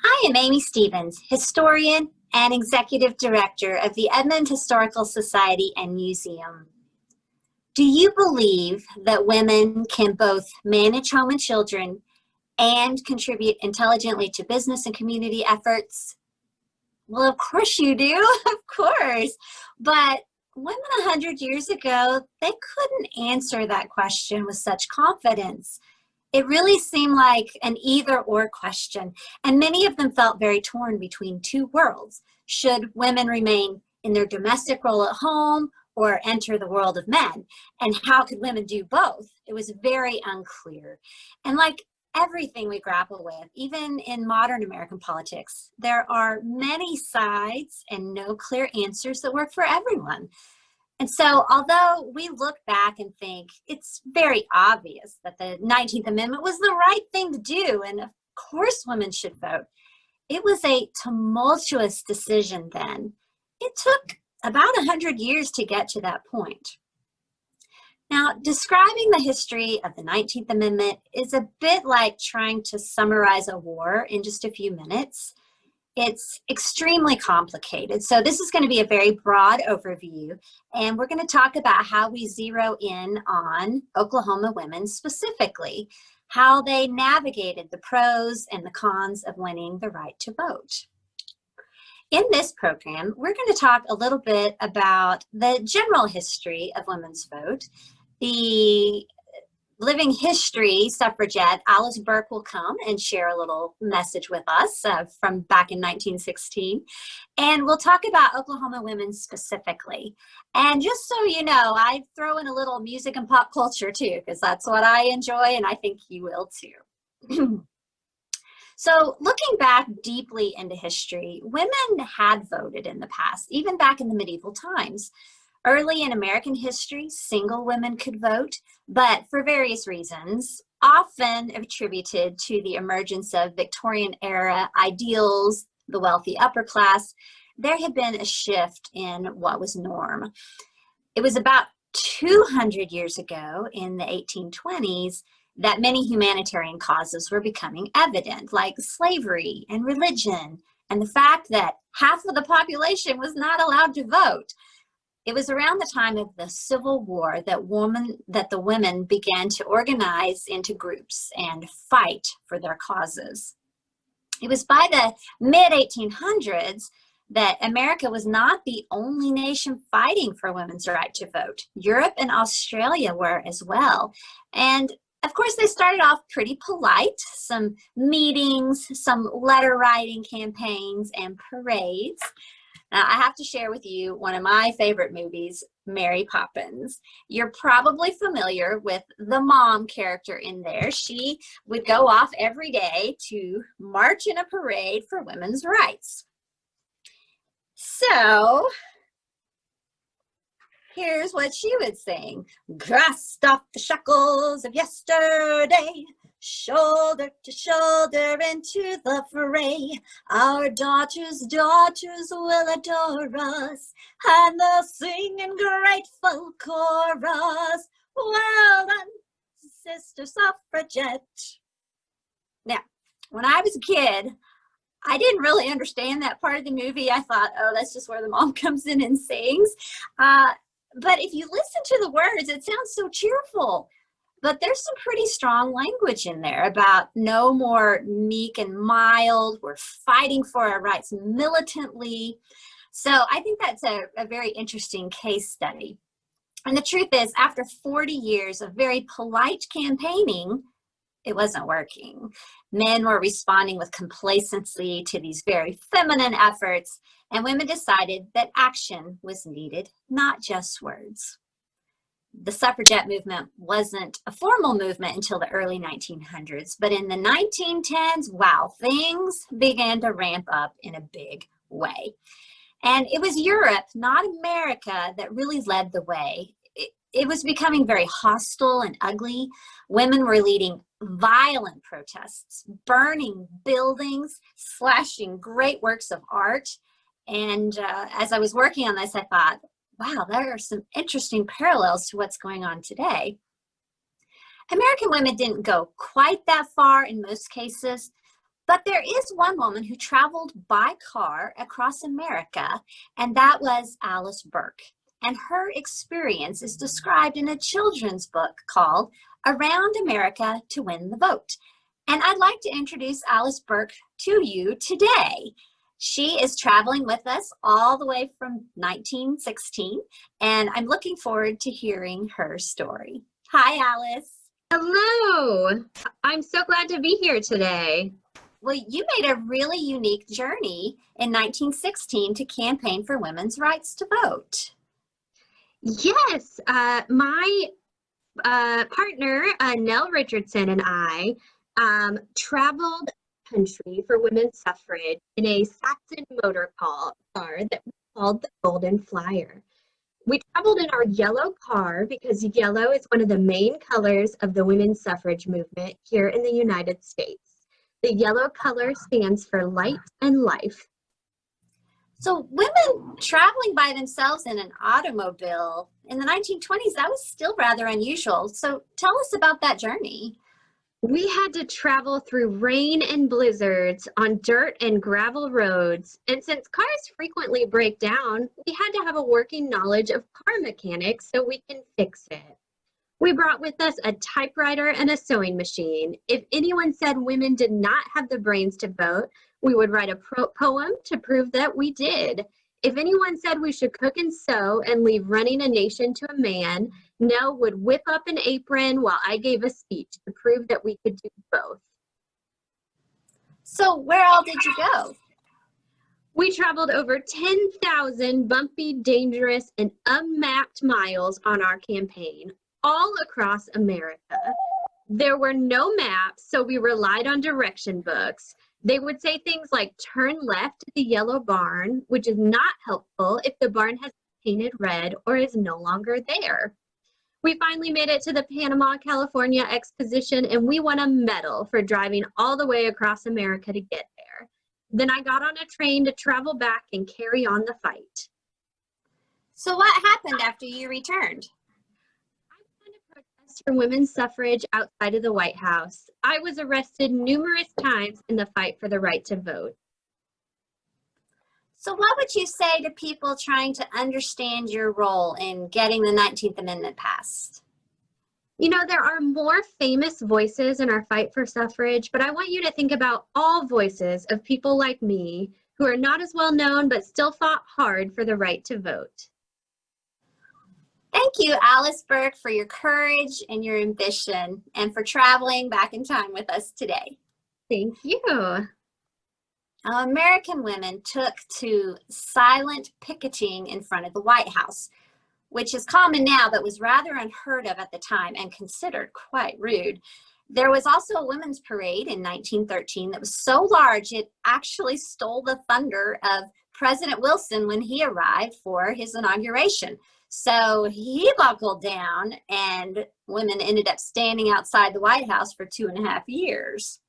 I am Amy Stevens, historian and executive director of the Edmonds Historical Society and Museum. Do you believe that women can both manage home and children and contribute intelligently to business and community efforts? Well, of course you do, of course. But women 100 years ago, they couldn't answer that question with such confidence. It really seemed like an either-or question, and many of them felt very torn between two worlds. Should women remain in their domestic role at home or enter the world of men? And how could women do both? It was very unclear. And like everything we grapple with, even in modern American politics, there are many sides and no clear answers that work for everyone. And so, although we look back and think it's very obvious that the 19th Amendment was the right thing to do, and of course women should vote, it was a tumultuous decision then. It took about 100 years to get to that point. Now, describing the history of the 19th Amendment is a bit like trying to summarize a war in just a few minutes. It's extremely complicated. So this is going to be a very broad overview, and we're going to talk about how we zero in on Oklahoma women specifically, how they navigated the pros and the cons of winning the right to vote. In this program, we're going to talk a little bit about the general history of women's vote. The living history suffragette Alice Burke will come and share a little message with us from back in 1916. And we'll talk about Oklahoma women specifically. And just so you know, I throw in a little music and pop culture too, because that's what I enjoy, and I think you will too. So looking back deeply into history, women had voted in the past, even back in the medieval times. Early in American history, single women could vote, but for various reasons, often attributed to the emergence of Victorian era ideals, the wealthy upper class, there had been a shift in what was norm. It was about 200 years ago in the 1820s that many humanitarian causes were becoming evident, like slavery and religion, and the fact that half of the population was not allowed to vote. It was around the time of the Civil War that the women began to organize into groups and fight for their causes. It was by the mid-1800s that America was not the only nation fighting for women's right to vote. Europe and Australia were as well. And of course, they started off pretty polite, some meetings, some letter writing campaigns, and parades. Now, I have to share with you one of my favorite movies, Mary Poppins. You're probably familiar with the mom character in there. She would go off every day to march in a parade for women's rights. So, here's what she would sing. Cast off the shackles of yesterday, shoulder to shoulder into the fray. Our daughters will adore us, and they'll sing in grateful chorus. Well done, Sister Suffragette. Now, when I was a kid, I didn't really understand that part of the movie. I thought, oh, that's just where the mom comes in and sings. But if you listen to the words, it sounds so cheerful. But there's some pretty strong language in there about no more meek and mild. We're fighting for our rights militantly. So I think that's a very interesting case study. And the truth is, after 40 years of very polite campaigning, it wasn't working. Men were responding with complacency to these very feminine efforts, and women decided that action was needed, not just words. The suffragette movement wasn't a formal movement until the early 1900s, but in the 1910s, wow, things began to ramp up in a big way. And it was Europe, not America, that really led the way. It was becoming very hostile and ugly. Women were leading violent protests, burning buildings, slashing great works of art. And as I was working on this, I thought, wow, there are some interesting parallels to what's going on today. American women didn't go quite that far in most cases, But there is one woman who traveled by car across America, and that was Alice Burke. And her experience is described in a children's book called Around America to Win the Vote. And I'd like to introduce Alice Burke to you today. She is traveling with us all the way from 1916, and I'm looking forward to hearing her story. Hi, Alice. Hello. I'm so glad to be here today. Well, you made a really unique journey in 1916 to campaign for women's rights to vote. Yes, my partner, Nell Richardson, and I traveled the country for women's suffrage in a Saxon motor car that we called the Golden Flyer. We traveled in our yellow car because yellow is one of the main colors of the women's suffrage movement here in the United States. The yellow color stands for light and life. So women traveling by themselves in an automobile in the 1920s, that was still rather unusual. So tell us about that journey. We had to travel through rain and blizzards on dirt and gravel roads. And since cars frequently break down, we had to have a working knowledge of car mechanics so we can fix it. We brought with us a typewriter and a sewing machine. If anyone said women did not have the brains to vote, we would write a poem to prove that we did. If anyone said we should cook and sew and leave running a nation to a man, Nell would whip up an apron while I gave a speech to prove that we could do both. So where all did you go? We traveled over 10,000 bumpy, dangerous, and unmapped miles on our campaign, all across America. There were no maps, so we relied on direction books. They would say things like turn left at the yellow barn, which is not helpful if the barn has painted red or is no longer there. We finally made it to the Panama, California Exposition, and we won a medal for driving all the way across America to get there. Then I got on a train to travel back and carry on the fight. So what happened after you returned? For women's suffrage outside of the White House. I was arrested numerous times in the fight for the right to vote. So what would you say to people trying to understand your role in getting the 19th Amendment passed? You know, there are more famous voices in our fight for suffrage, but I want you to think about all voices of people like me who are not as well known but still fought hard for the right to vote. Thank you, Alice Burke, for your courage and your ambition and for traveling back in time with us today. Thank you. Now, American women took to silent picketing in front of the White House, which is common now but was rather unheard of at the time and considered quite rude. There was also a women's parade in 1913 that was so large it actually stole the thunder of President Wilson when he arrived for his inauguration. So he buckled down and women ended up standing outside the White House for 2.5 years.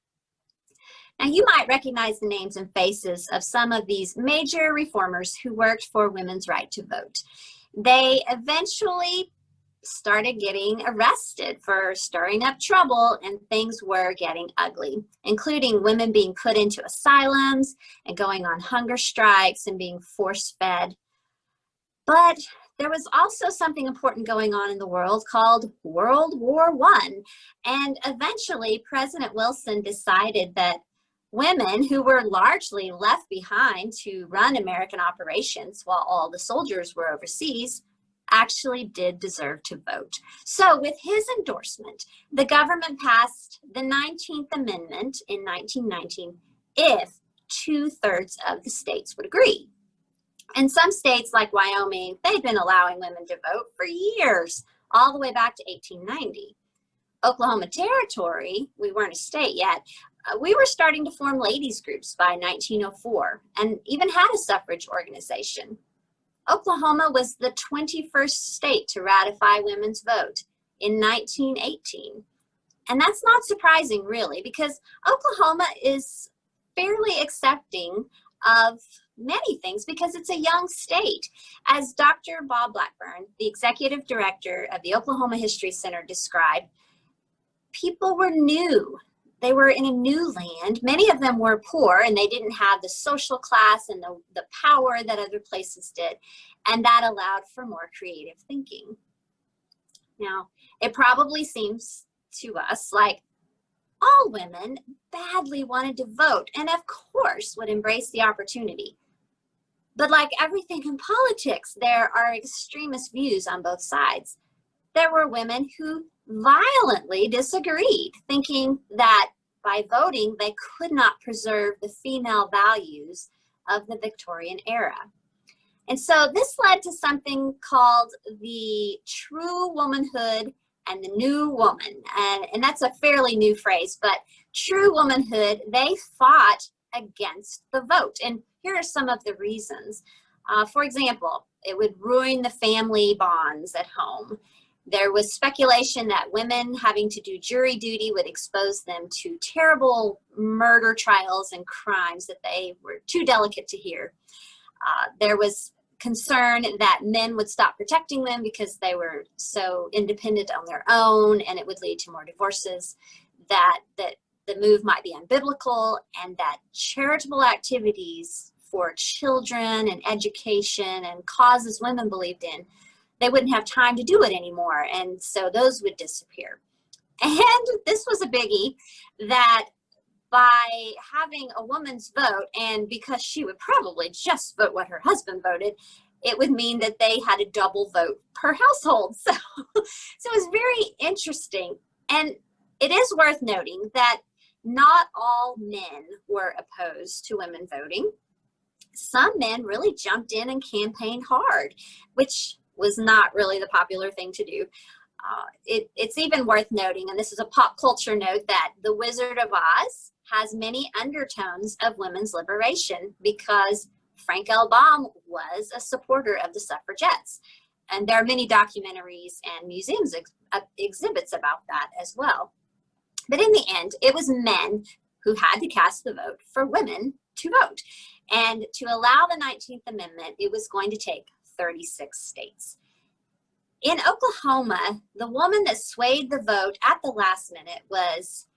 Now you might recognize the names and faces of some of these major reformers who worked for women's right to vote. They eventually started getting arrested for stirring up trouble, and things were getting ugly, including women being put into asylums and going on hunger strikes and being force-fed. But there was also something important going on in the world called World War I. And eventually President Wilson decided that women who were largely left behind to run American operations while all the soldiers were overseas actually did deserve to vote. So with his endorsement, the government passed the 19th Amendment in 1919 if 2/3 of the states would agree. And some states like Wyoming, they'd been allowing women to vote for years, all the way back to 1890. Oklahoma Territory, we weren't a state yet, we were starting to form ladies groups by 1904 and even had a suffrage organization. Oklahoma was the 21st state to ratify women's vote in 1918. And that's not surprising, really, because Oklahoma is fairly accepting of many things because it's a young state. As Dr. Bob Blackburn, the executive director of the Oklahoma History Center, described, people were new. they were in a new land. Many of them were poor and they didn't have the social class and the power that other places did. And that allowed for more creative thinking. Now, it probably seems to us like all women badly wanted to vote and of course would embrace the opportunity. But like everything in politics, there are extremist views on both sides. There were women who violently disagreed, thinking that by voting, they could not preserve the female values of the Victorian era. And so this led to something called the true womanhood and the new woman. And that's a fairly new phrase, but true womanhood, they fought against the vote. And here are some of the reasons. For example, it would ruin the family bonds at home. There was speculation that women having to do jury duty would expose them to terrible murder trials and crimes that they were too delicate to hear. There was concern that men would stop protecting them because they were so independent on their own, and it would lead to more divorces, that the move might be unbiblical, and that charitable activities for children and education and causes women believed in, they wouldn't have time to do it anymore, and so those would disappear. And this was a biggie, that by having a woman's vote, and because she would probably just vote what her husband voted, it would mean that they had a double vote per household. So it was very interesting. And it is worth noting that not all men were opposed to women voting. Some men really jumped in and campaigned hard, which was not really the popular thing to do. It's even worth noting, and this is a pop culture note, that The Wizard of Oz has many undertones of women's liberation because Frank L. Baum was a supporter of the suffragettes. And there are many documentaries and museums exhibits about that as well. But in the end, it was men who had to cast the vote for women to vote. And to allow the 19th Amendment, it was going to take 36 states. In Oklahoma, the woman that swayed the vote at the last minute was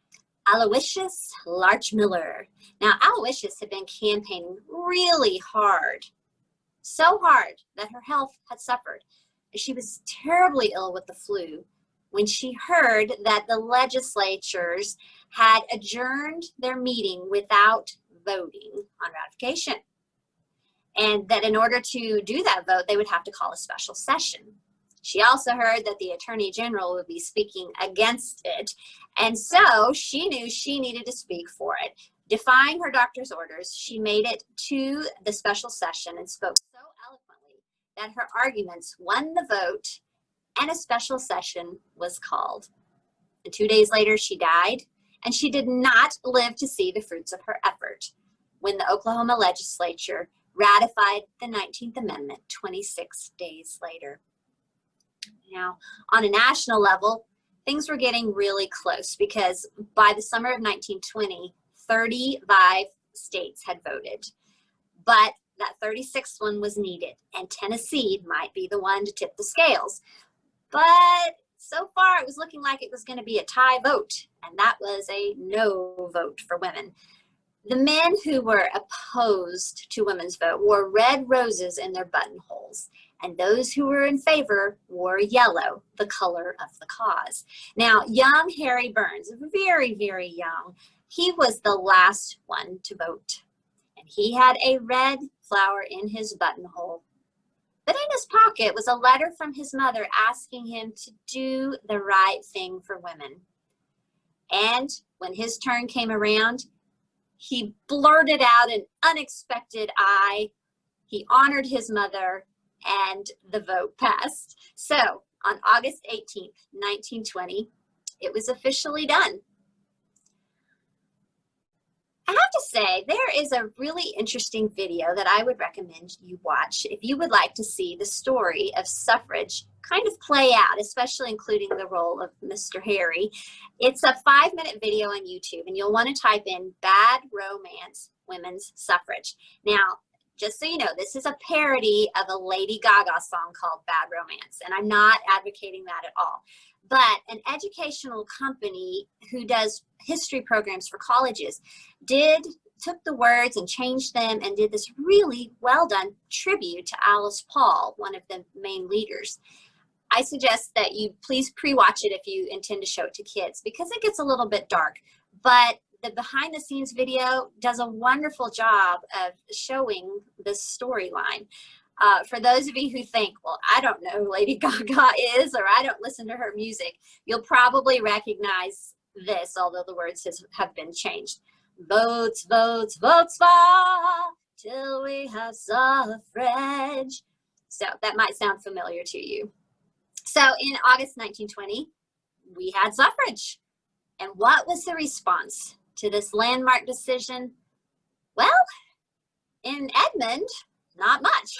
Aloysius Larchmiller. Now, Aloysius had been campaigning really hard, so hard that her health had suffered. She was terribly ill with the flu when she heard that the legislatures had adjourned their meeting without voting on ratification, and that in order to do that vote, they would have to call a special session. She also heard that the Attorney General would be speaking against it, and so she knew she needed to speak for it. Defying her doctor's orders, she made it to the special session and spoke so eloquently that her arguments won the vote, and a special session was called. And 2 days later, she died, and she did not live to see the fruits of her effort when the Oklahoma legislature ratified the 19th Amendment 26 days later. Now, on a national level, things were getting really close because by the summer of 1920, 35 states had voted. But that 36th one was needed, and Tennessee might be the one to tip the scales. But so far, it was looking like it was going to be a tie vote, and that was a no vote for women. The men who were opposed to women's vote wore red roses in their buttonholes, and those who were in favor wore yellow, the color of the cause. Now, young Harry Burns, very, very young, he was the last one to vote, and he had a red flower in his buttonhole. But in his pocket was a letter from his mother asking him to do the right thing for women. And when his turn came around, he blurted out an unexpected "I." He honored his mother, and the vote passed. So on August 18th, 1920, it was officially done. I have to say, there is a really interesting video that I would recommend you watch if you would like to see the story of suffrage kind of play out, especially including the role of Mr. Harry. It's a 5-minute video on YouTube, and you'll want to type in "Bad Romance Women's Suffrage." Now, just so you know, this is a parody of a Lady Gaga song called Bad Romance, and I'm not advocating that at all. But an educational company who does history programs for colleges took the words and changed them and did this really well done tribute to Alice Paul, one of the main leaders. I suggest that you please pre-watch it if you intend to show it to kids, because it gets a little bit dark, but the behind the scenes video does a wonderful job of showing this storyline. For those of you who think, well, I don't know who Lady Gaga is, or I don't listen to her music, you'll probably recognize this, although the words have been changed. Votes, votes, votes fall till we have suffrage. So that might sound familiar to you. So in August 1920, we had suffrage. And what was the response to this landmark decision? Well, in Edmond, not much,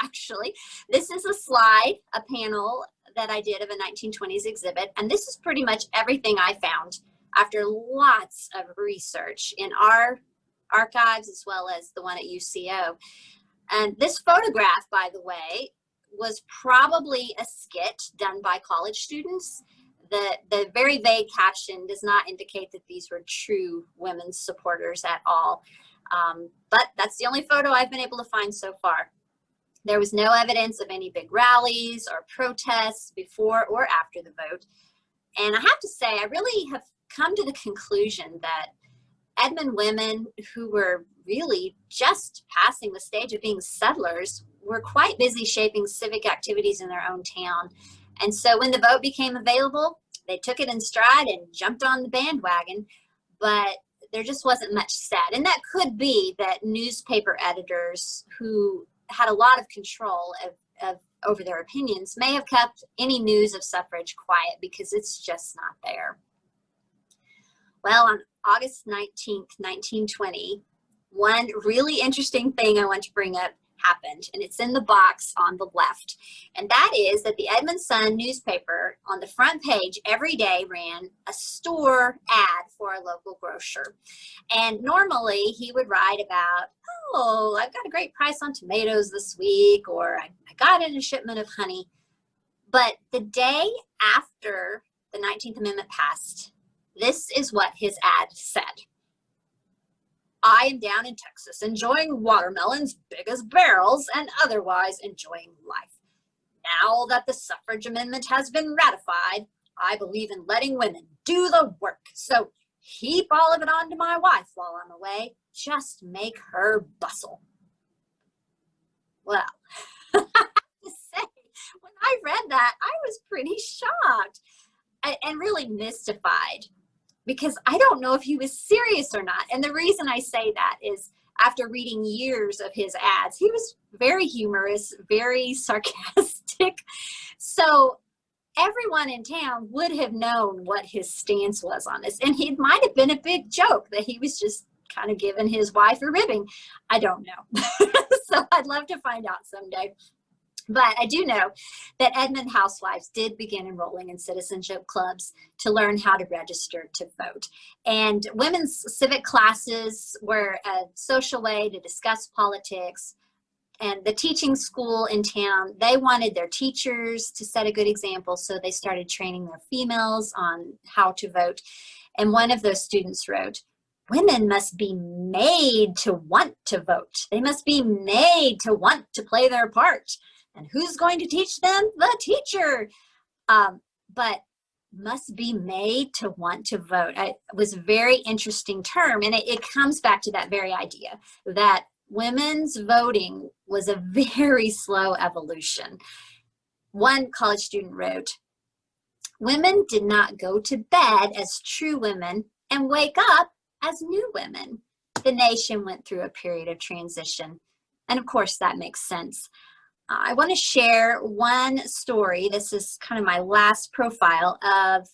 actually. This is a slide, a panel that I did of a 1920s exhibit, and this is pretty much everything I found after lots of research in our archives as well as the one at UCO. And this photograph, by the way, was probably a skit done by college students. The very vague caption does not indicate that these were true women's supporters at all. But that's the only photo I've been able to find so far. There was no evidence of any big rallies or protests before or after the vote. And I have to say, I really have come to the conclusion that Edmond women who were really just passing the stage of being settlers were quite busy shaping civic activities in their own town. And so when the vote became available, they took it in stride and jumped on the bandwagon, but there just wasn't much said. And that could be that newspaper editors who had a lot of control over their opinions may have kept any news of suffrage quiet because it's just not there. Well, on August 19th, 1920, one really interesting thing I want to bring up happened, and it's in the box on the left. And that is that the Edmonds Sun newspaper on the front page every day ran a store ad for a local grocer. And normally he would write about, oh, I've got a great price on tomatoes this week, or I got in a shipment of honey. But the day after the 19th Amendment passed, this is what his ad said. I am down in Texas enjoying watermelons big as barrels and otherwise enjoying life. Now that the suffrage amendment has been ratified, I believe in letting women do the work. So heap all of it onto my wife while I'm away. Just make her bustle. Well, I have to say, when I read that, I was pretty shocked and really mystified, because I don't know if he was serious or not. And the reason I say that is after reading years of his ads, he was very humorous, very sarcastic. So everyone in town would have known what his stance was on this. And it might have been a big joke that he was just kind of giving his wife a ribbing. I don't know. So I'd love to find out someday. But I do know that Edmond housewives did begin enrolling in citizenship clubs to learn how to register to vote. And women's civic classes were a social way to discuss politics. And the teaching school in town, they wanted their teachers to set a good example, so they started training their females on how to vote. And one of those students wrote, "Women must be made to want to vote. They must be made to want to play their part. And who's going to teach them? The teacher." But must be made to want to vote. It was a very interesting term, and it comes back to that very idea that women's voting was a very slow evolution. One college student wrote, "Women did not go to bed as true women and wake up as new women. The nation went through a period of transition." And of course, that makes sense. I want to share one story. This is kind of my last profile of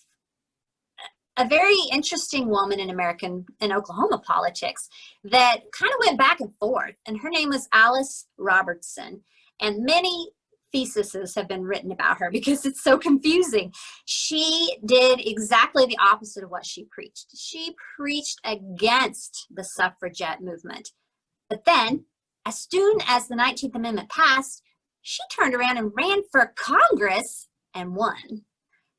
a very interesting woman in Oklahoma politics that kind of went back and forth. And her name was Alice Robertson. And many theses have been written about her because it's so confusing. She did exactly the opposite of what she preached. She preached against the suffragette movement. But then, as soon as the 19th Amendment passed, she turned around and ran for Congress and won.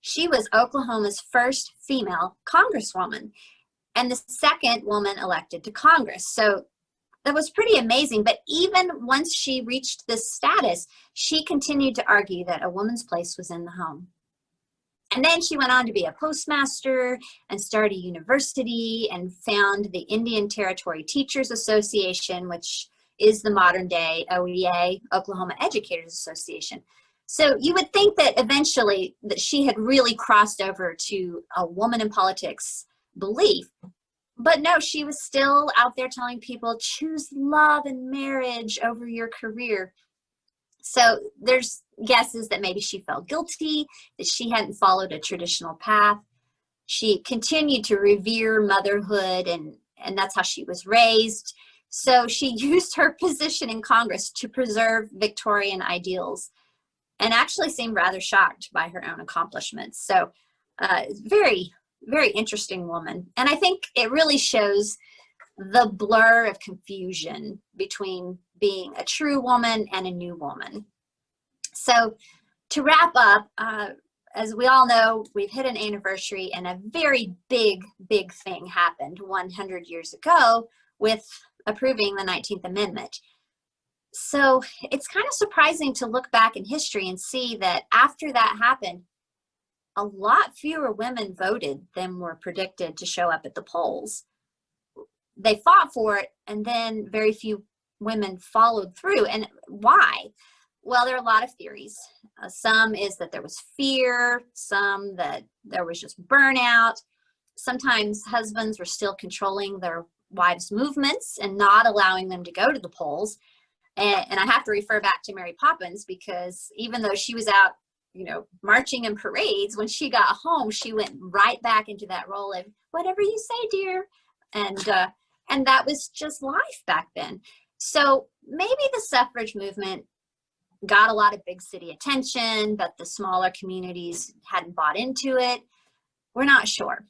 She was Oklahoma's first female congresswoman and the second woman elected to Congress. So that was pretty amazing. But even once she reached this status, she continued to argue that a woman's place was in the home. And then she went on to be a postmaster and start a university and found the Indian Territory Teachers Association, which is the modern day OEA, Oklahoma Educators Association. So you would think that eventually that she had really crossed over to a woman in politics belief. But no, she was still out there telling people, choose love and marriage over your career. So there's guesses that maybe she felt guilty, that she hadn't followed a traditional path. She continued to revere motherhood, and that's how she was raised. So she used her position in Congress to preserve Victorian ideals and actually seemed rather shocked by her own accomplishments. So very, very interesting woman. And I think it really shows the blur of confusion between being a true woman and a new woman. So to wrap up, as we all know, we've hit an anniversary and a very big, big thing happened 100 years ago with approving the 19th Amendment. So it's kind of surprising to look back in history and see that after that happened, a lot fewer women voted than were predicted to show up at the polls. They fought for it, and then very few women followed through. And why? Well, there are a lot of theories. Some is that there was fear, some that there was just burnout. Sometimes husbands were still controlling their wives' movements and not allowing them to go to the polls. And I have to refer back to Mary Poppins, because even though she was out, marching in parades, when she got home, she went right back into that role of whatever you say, dear. And that was just life back then. So maybe the suffrage movement got a lot of big city attention, but the smaller communities hadn't bought into it. We're not sure.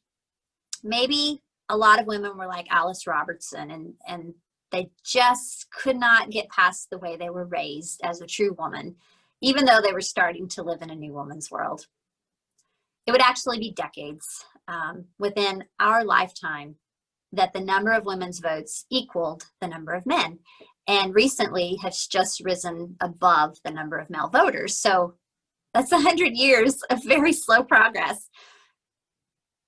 Maybe a lot of women were like Alice Robertson, and they just could not get past the way they were raised as a true woman, even though they were starting to live in a new woman's world. It would actually be decades within our lifetime that the number of women's votes equaled the number of men, and recently has just risen above the number of male voters. So that's 100 years of very slow progress.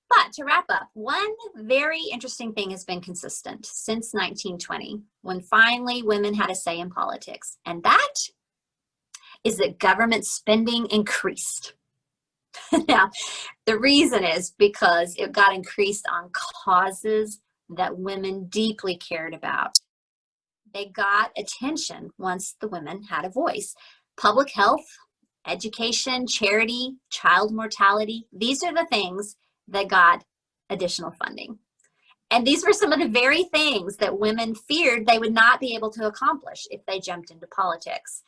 But to wrap up, one very interesting thing has been consistent since 1920, when finally women had a say in politics, and that is that government spending increased. Now, the reason is because it got increased on causes that women deeply cared about. They got attention once the women had a voice. Public health, education, charity, child mortality, these are the things that got additional funding. And these were some of the very things that women feared they would not be able to accomplish if they jumped into politics.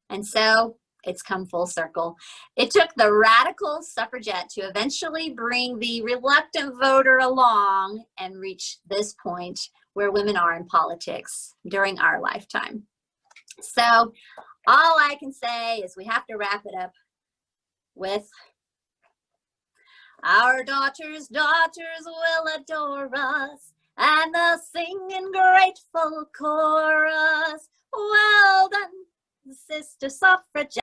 And so it's come full circle. It took the radical suffragette to eventually bring the reluctant voter along and reach this point where women are in politics during our lifetime. So all I can say is we have to wrap it up with our daughters will adore us, and they'll sing in grateful chorus. Well done, Sister Suffragette.